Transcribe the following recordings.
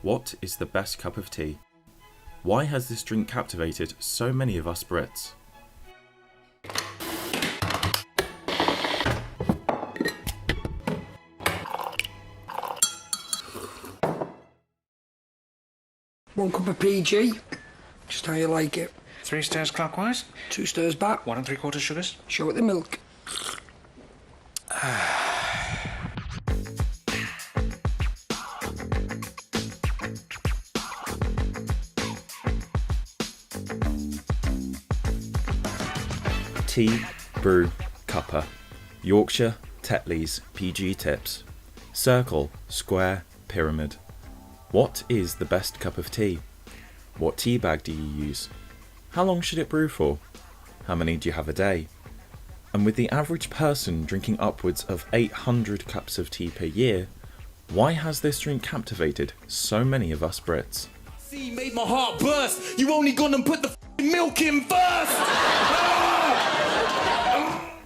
What is the best cup of tea? Why has this drink captivated so many of us Brits? One cup of PG, just how you like it. 3 stirrs clockwise. 2 stirrs back. 1 3/4 sugars. Show it the milk. Tea, brew, cuppa. Yorkshire, Tetleys, PG tips. Circle, square, pyramid. What is the best cup of tea? What tea bag do you use? How long should it brew for? How many do you have a day? And with the average person drinking upwards of 800 cups of tea per year, why has this drink captivated so many of us Brits? See, made my heart burst. You only gonna put the milk in first.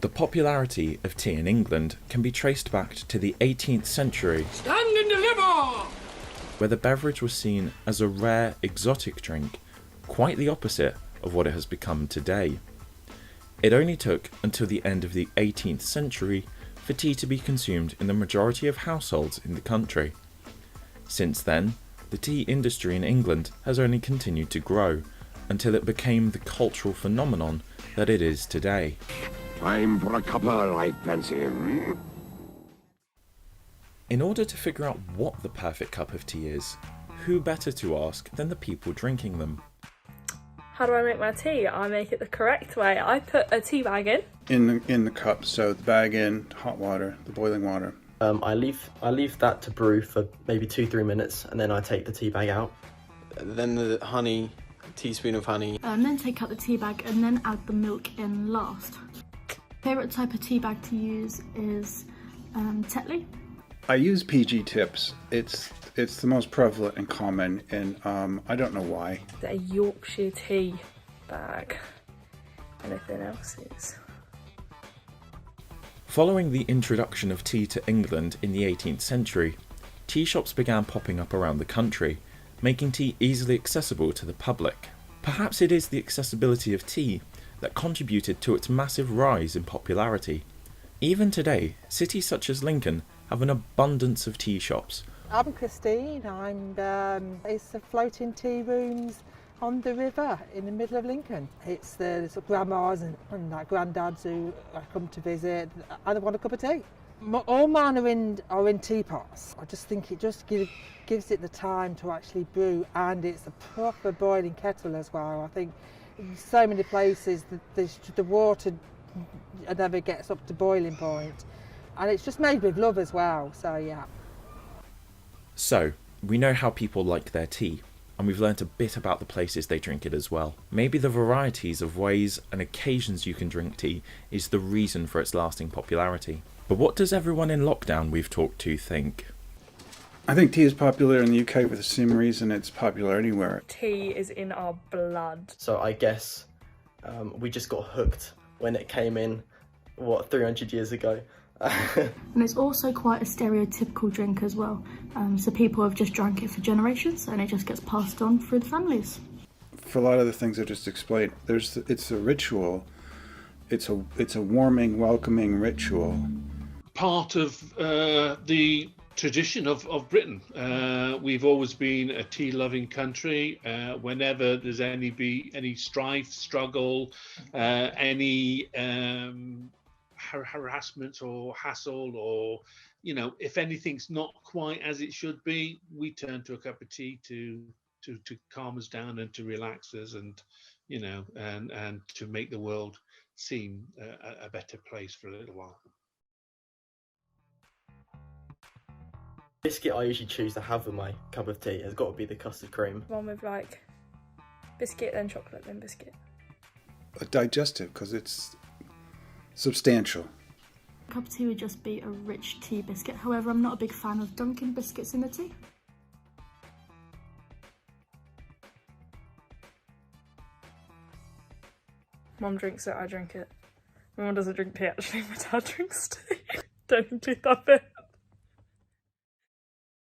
The popularity of tea in England can be traced back to the 18th century, Stand and deliver! where the beverage was seen as a rare, exotic drink, quite the opposite of what it has become today. It only took until the end of the 18th century for tea to be consumed in the majority of households in the country. Since then, the tea industry in England has only continued to grow until it became the cultural phenomenon that it is today. Time for a cuppa, I fancy. In order to figure out what the perfect cup of tea is, who better to ask than the people drinking them? How do I make my tea? I make it the correct way. I put a tea bag in. In the cup, so the bag in, hot water, the boiling water. I leave that to brew for maybe 2-3 minutes, and then I take the tea bag out. Then the honey, a teaspoon of honey. Then take out the tea bag and then add the milk in last. Favourite type of tea bag to use is Tetley. I use PG tips. It's the most prevalent and common, and I don't know why. A Yorkshire tea bag. Anything else is. Following the introduction of tea to England in the 18th century, tea shops began popping up around the country, making tea easily accessible to the public. Perhaps it is the accessibility of tea that contributed to its massive rise in popularity. Even today, cities such as Lincoln have an abundance of tea shops. I'm Christine. It's the floating tea rooms on the river in the middle of Lincoln. It's the sort of grandmas and like granddads who come to visit and they want a cup of tea. All mine are in teapots. I just think it just gives it the time to actually brew, and it's a proper boiling kettle as well. I think in so many places the water never gets up to boiling point, and it's just made with love as well, so yeah. So, we know how people like their tea, and we've learnt a bit about the places they drink it as well. Maybe the varieties of ways and occasions you can drink tea is the reason for its lasting popularity. But what does everyone in lockdown we've talked to think? I think tea is popular in the UK for the same reason it's popular anywhere. Tea is in our blood. So I guess we just got hooked when it came in, 300 years ago. And it's also quite a stereotypical drink as well. So people have just drank it for generations and it just gets passed on through the families. For a lot of the things I just explained, it's a ritual. It's a warming, welcoming ritual. Part of the tradition of Britain. We've always been a tea-loving country. Whenever there's any strife, struggle, any harassment or hassle, or if anything's not quite as it should be, we turn to a cup of tea to calm us down and to relax us, and and to make the world seem a better place for a little while. Biscuit I usually choose to have with my cup of tea has got to be the custard cream. One with like biscuit, then chocolate, then biscuit. A digestive, because it's substantial. A cup of tea would just be a rich tea biscuit. However, I'm not a big fan of Dunkin' biscuits in the tea. Mum drinks it, I drink it. My mum doesn't drink tea actually, my dad drinks tea. Don't include that bit.